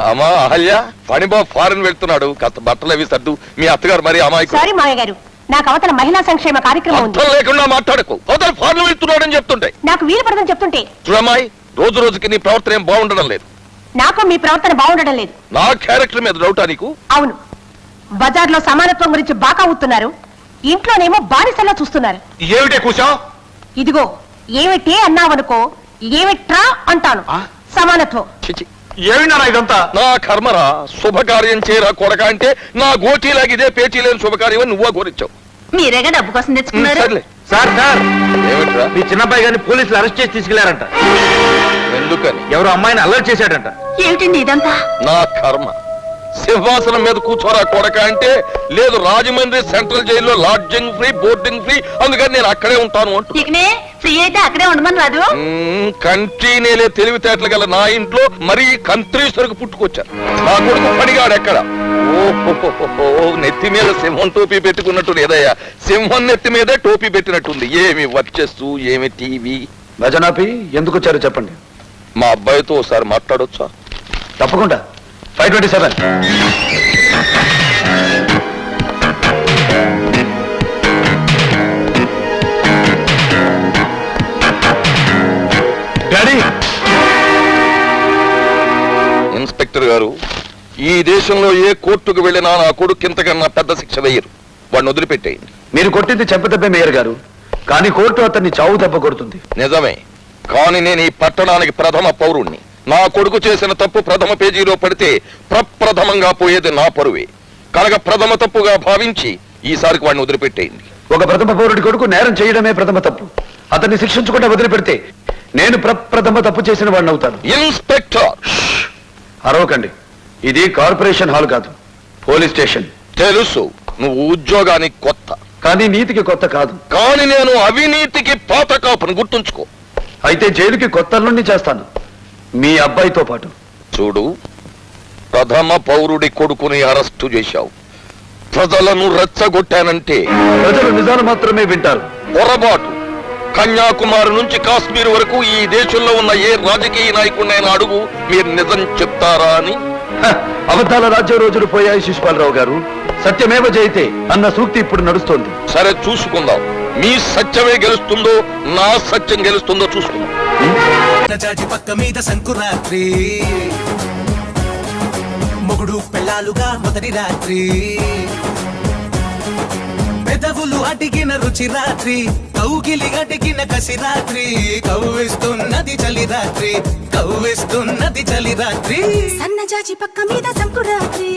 అమ్మా అహల్య పనిబాబు ఫారెన్ వెళ్తున్నాడు, కాస్త బట్టలు అవి సర్దు. మీ అత్తగారు మరి అమ్మాయి సారీ మాయ గారు, నాకు అవతల మహిళా సంక్షేమ కార్యక్రమం ఉంది. అర్థం లేకుండా మాట్లాడకు. అవతల ఫారెన్ వెళ్తున్నాడని చెప్తుంటే నాకు వీలు పడదని చెప్తుంటే. చూడమ్మాయి, రోజు రోజుకి నీ ప్రవర్తన ఏం బాగుండడం లేదు. నాకు మీ ప్రవర్తన బాగుండడం లేదు. నా క్యారెక్టర్ మీద డౌటా నీకు? అవును, బజార్లో సమానత్వం గురించి బాగా అవుతున్నారు, ఇంట్లోనేమో బానిసల్లా చూస్తున్నారు. ఏమిటే కూర్చో? ఇదిగో ఏమిటి అన్నావనుకో, ఏమిట్రా అంటాను. సమానత్వం ఏమినా ఇదంతా? నా కర్మరా, శుభకార్యం చేయరా కొడక అంటే నా గోటీలాగిదే పేచీ లేని శుభకార్యం అని నువ్వా కోరించావు. మీరేగా డబ్బు కోసం తెచ్చుకున్నారు. సార్ సార్, ఏమిట్రా? మీ చిన్నబ్బాయి గారిని పోలీసులు అరెస్ట్ చేసి తీసుకెళ్లారంట. ఎందుకని? ఎవరో అమ్మాయిని అల్లరి చేశాడంట. ఏమిటండి ఇదంతా? నా కర్మ. సింహాసనం మీద కూర్చోరా కొడక అంటే లేదు, రాజమండ్రి సెంట్రల్ జైల్లో లాడ్జింగ్ ఫ్రీ, బోర్డింగ్ ఫ్రీ, అందుకని నేను అక్కడే ఉంటాను అంటూ. ఫ్రీ అయితే అక్కడే ఉండమని రాదు. కంట్రీ నేలే తెలివితేటలు గల నా ఇంట్లో మరీ కంత్రీశ్వరకు పుట్టుకొచ్చారు. నా కొడుకు పనిగాడు ఎక్కడ? ఓహో, నెత్తి మీద సింహం టోపీ పెట్టుకున్నట్టు లేదయ్యా, సింహం నెత్తి మీదే టోపీ పెట్టినట్టుంది. ఏమి వర్చస్సు, ఏమి టీవీ. భజనాపి ఎందుకు వచ్చారో చెప్పండి. మా అబ్బాయితో ఒకసారి మాట్లాడొచ్చా? తప్పకుండా. 527. డాడీ. ఇన్స్పెక్టర్ గారు, ఈ దేశంలో ఏ కోర్టుకు వెళ్ళినా నా కొడుకు ఇంతకన్నా పెద్ద శిక్ష వేయరు. వాడిని వదిలిపెట్టేయండి. మీరు కొట్టింది చెంపదెబ్బే మేయర్ గారు, కానీ కోర్టు అతన్ని చావు దెబ్బ కొడుతుంది. నిజమే, కానీ నేను ఈ పట్టణానికి ప్రథమ పౌరుణ్ణి. నా కొడుకు చేసిన తప్పు ప్రథమ పేజీలో పడితే ప్రప్రథమంగా పోయేది నా పరువే. కనుక ప్రథమ తప్పుగా భావించి ఈసారికి వాడిని వదిలిపెట్టేయండి. ఒక ప్రథమ పౌరుడి కొడుకు నేరం చేయడమే ప్రథమ తప్పు. అతన్ని శిక్షించకుండా వదిలిపెడితే నేను ప్రప్రథమ తప్పు చేసిన వాడిని అవుతాను. ఇన్స్పెక్టర్, అరవకండి. ఇది కార్పొరేషన్ హాల్ కాదు, పోలీస్ స్టేషన్. తెలుసు, నువ్వు ఉద్యోగానికి కొత్త, కానీ నీతికి కొత్త కాదు. కానీ నేను అవినీతికి పాత కాపును, గుర్తుంచుకో. అయితే జైలుకి కొత్త నుండి చేస్తాను, మీ అబ్బాయితో పాటు. చూడు, ప్రథమ పౌరుడి కొడుకుని అరెస్టు చేశావు. ప్రజలను రెచ్చగొట్టానంటే ప్రజలు నిజాలు మాత్రమే వింటారు. పొరపాటు. కన్యాకుమారి నుంచి కాశ్మీర్ వరకు ఈ దేశంలో ఉన్న ఏ రాజకీయ నాయకుడినైనా అడుగు, మీరు నిజం చెప్తారా అని. అబద్ధాల రాజ్య రోజులు పోయాయి శిశుపాలరావు గారు. సత్యమేవ జయితే అన్న సూక్తి ఇప్పుడు నడుస్తోంది. సరే, చూసుకుందాం. మీ సత్యమే గెలుస్తుందో నా సత్యం గెలుస్తుందో చూసుకుందాం. పక్క మీద సంకురాత్రి, మొగుడు పెళ్ళాలుగా మొదటి రాత్రి, పెదవులు అడిగిన రుచి రాత్రి, కౌగిలి అడిగిన కసి రాత్రి, కవ్విస్తున్నది చలి రాత్రి, కవ్విస్తున్నది చలి రాత్రి, సన్నజాజి పక్క మీద సంకురాత్రి.